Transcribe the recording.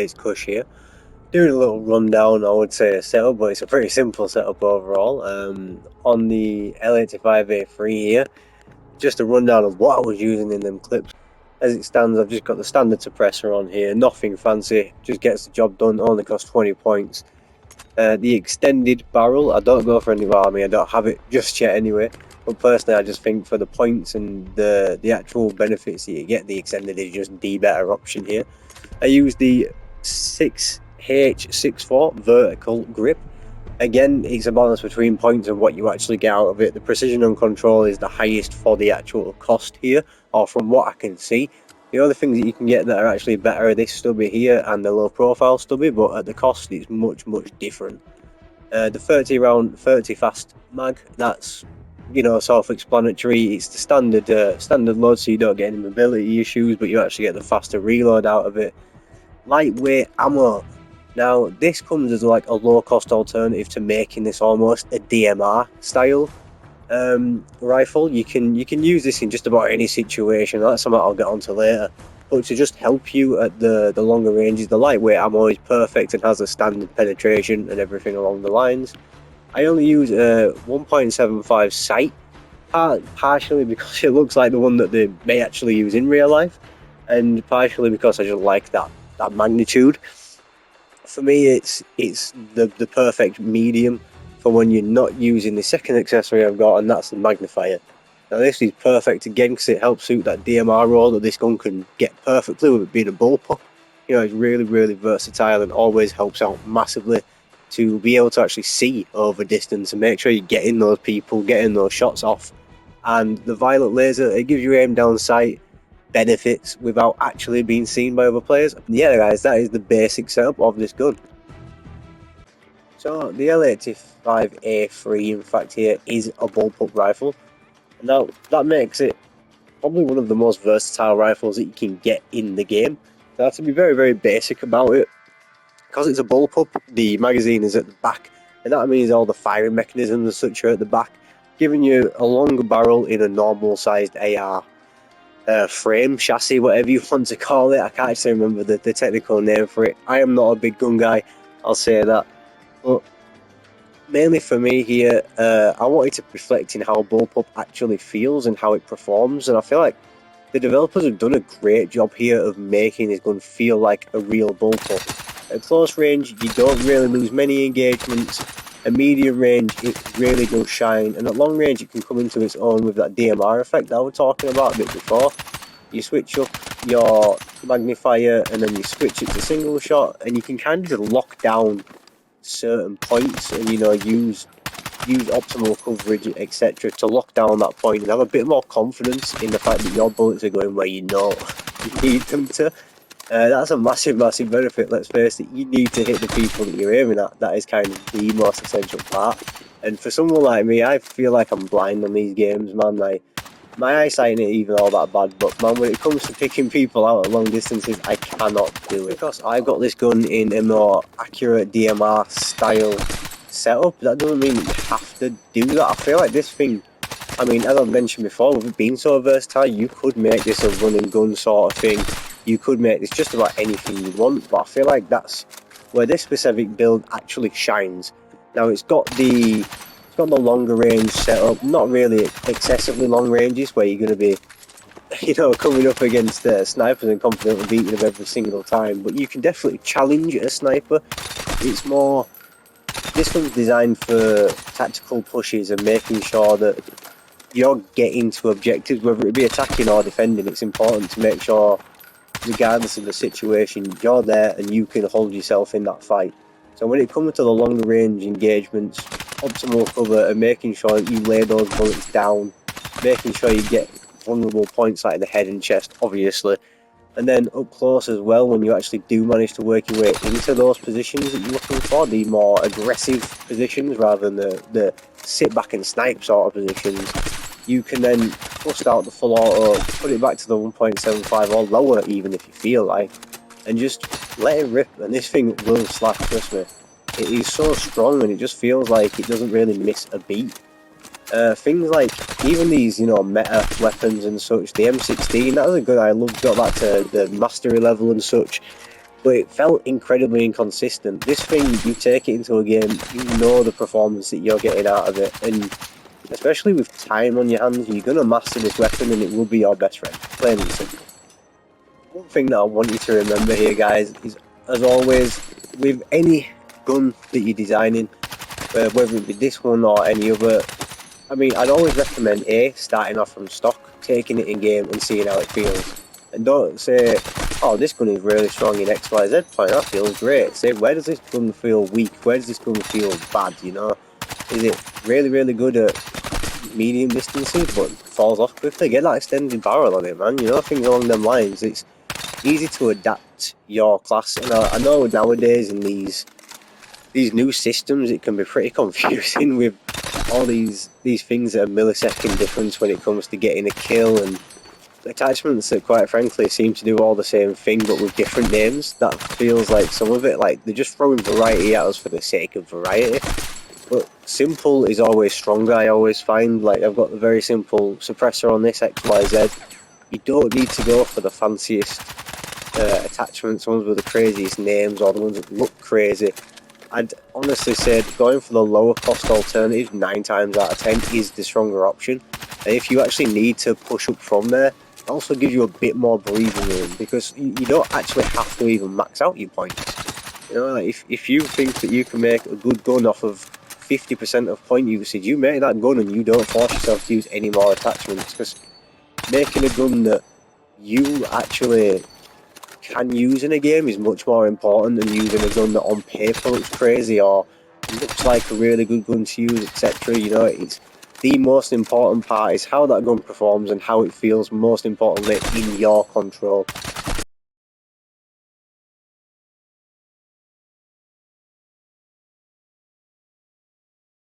its cush here. Doing a little rundown, I would say, setup, but it's a pretty simple setup overall. On the L85A3 here, just a rundown of what I was using in them clips. As it stands, I've just got the standard suppressor on here, nothing fancy, just gets the job done, only costs 20 points. The extended barrel, I don't go for any army, I don't have it just yet anyway, but personally I just think for the points and the actual benefits that you get, the extended is just the better option here. I use the 6H64 vertical grip. Again, it's a balance between points and what you actually get out of it. The precision and control is the highest for the actual cost here, or from what I can see. The other things that you can get that are actually better are this stubby here and the low profile stubby, but at the cost it's much different. The 30 round 30 fast mag, that's, you know, self-explanatory. It's the standard load, so you don't get any mobility issues, but you actually get the faster reload out of it. Lightweight ammo. Now this comes as like a low cost alternative to making this almost a DMR style rifle. You can use this in just about any situation. That's something I'll get onto later. But to just help you at the longer ranges, the lightweight ammo is perfect and has a standard penetration and everything along the lines. I only use a 1.75 sight, partially because it looks like the one that they may actually use in real life, and partially because I just like that magnitude. For me, it's the perfect medium for when you're not using the second accessory I've got, and that's the magnifier. Now this is perfect again because it helps suit that DMR role that this gun can get perfectly with it being a bullpup. You know, it's really versatile and always helps out massively to be able to actually see over distance and make sure you're getting those people, getting those shots off. And the violet laser, it gives you aim down sight benefits without actually being seen by other players. Yeah guys, that is the basic setup of this gun. So the L85A3 in fact here is a bullpup rifle. Now that makes it probably one of the most versatile rifles that you can get in the game. So I have to be very basic about it. Because it's a bullpup, the magazine is at the back, and that means all the firing mechanisms and such are at the back, giving you a longer barrel in a normal sized AR frame, chassis, whatever you want to call it. I can't actually remember the technical name for it. I am not a big gun guy, I'll say that. But mainly for me here, I wanted to reflect in how a bullpup actually feels and how it performs, and I feel like the developers have done a great job here of making this gun feel like a real bullpup. At close range, you don't really lose many engagements. At medium range, it really does shine, and at long range, it can come into its own with that DMR effect that I was talking about a bit before. You switch up your magnifier, and then you switch it to single shot, and you can kind of just lock down certain points, and you know, use optimal coverage, etc., to lock down that point and have a bit more confidence in the fact that your bullets are going where you know you need them to. That's a massive benefit. Let's face it, you need to hit the people that you're aiming at. That is kind of the most essential part. And for someone like me, I feel like I'm blind on these games, man. Like, my eyesight ain't even all that bad, but man, when it comes to picking people out at long distances, I cannot do it. Because I've got this gun in a more accurate DMR style setup, that doesn't mean that you have to do that. I feel like this thing, I mean, as I've mentioned before, with it being so versatile, you could make this a run and gun sort of thing. You could make this just about anything you want, but I feel like that's where this specific build actually shines. Now it's got the longer range setup, not really excessively long ranges where you're going to be, you know, coming up against snipers and confidently beating them every single time, but you can definitely challenge a sniper. It's more, this one's designed for tactical pushes and making sure that you're getting to objectives, whether it be attacking or defending. It's important to make sure, regardless of the situation, you're there and you can hold yourself in that fight. So when it comes to the longer range engagements, optimal cover, and making sure that you lay those bullets down, making sure you get vulnerable points like the head and chest, obviously, and then up close as well, when you actually do manage to work your way into those positions that you're looking for, the more aggressive positions rather than the sit back and snipe sort of positions, you can then bust out the full auto, put it back to the 1.75 or lower even if you feel like, and just let it rip, and this thing will slap, trust me. It is so strong and it just feels like it doesn't really miss a beat. Things like even these, you know, meta weapons and such, the M16, that was a good, I loved, got that to the mastery level and such. but it felt incredibly inconsistent. This thing, you take it into a game, you know the performance that you're getting out of it, and especially with time on your hands, you're going to master this weapon and it will be your best friend, plain and simple. One thing that I want you to remember here, guys, is as always, with any gun that you're designing, whether it be this one or any other, I mean, I'd always recommend starting off from stock, taking it in game and seeing how it feels. And don't say, oh, this gun is really strong in XYZ point, that feels great. Say, where does this gun feel weak? Where does this gun feel bad, you know? Is it really, really good at medium distances but falls off quickly? Get that extended barrel on it, man, you know, things along them lines. It's easy to adapt your class. And I know nowadays in these new systems it can be pretty confusing with all these things that are millisecond difference when it comes to getting a kill, and attachments that quite frankly seem to do all the same thing but with different names. That feels like some of it, like they're just throwing variety at us for the sake of variety. But simple is always stronger, I always find. Like, I've got the very simple suppressor on this XYZ. You don't need to go for the fanciest attachments, ones with the craziest names or the ones that look crazy. I'd honestly say going for the lower cost alternative 9 times out of 10 is the stronger option. And if you actually need to push up from there, it also gives you a bit more breathing room, because you don't actually have to even max out your points. You know, like if you think that you can make a good gun off of 50% of point usage, you make that gun and you don't force yourself to use any more attachments, because making a gun that you actually can use in a game is much more important than using a gun that on paper looks crazy or looks like a really good gun to use, etc. You know, it's the most important part is how that gun performs and how it feels, most importantly in your control.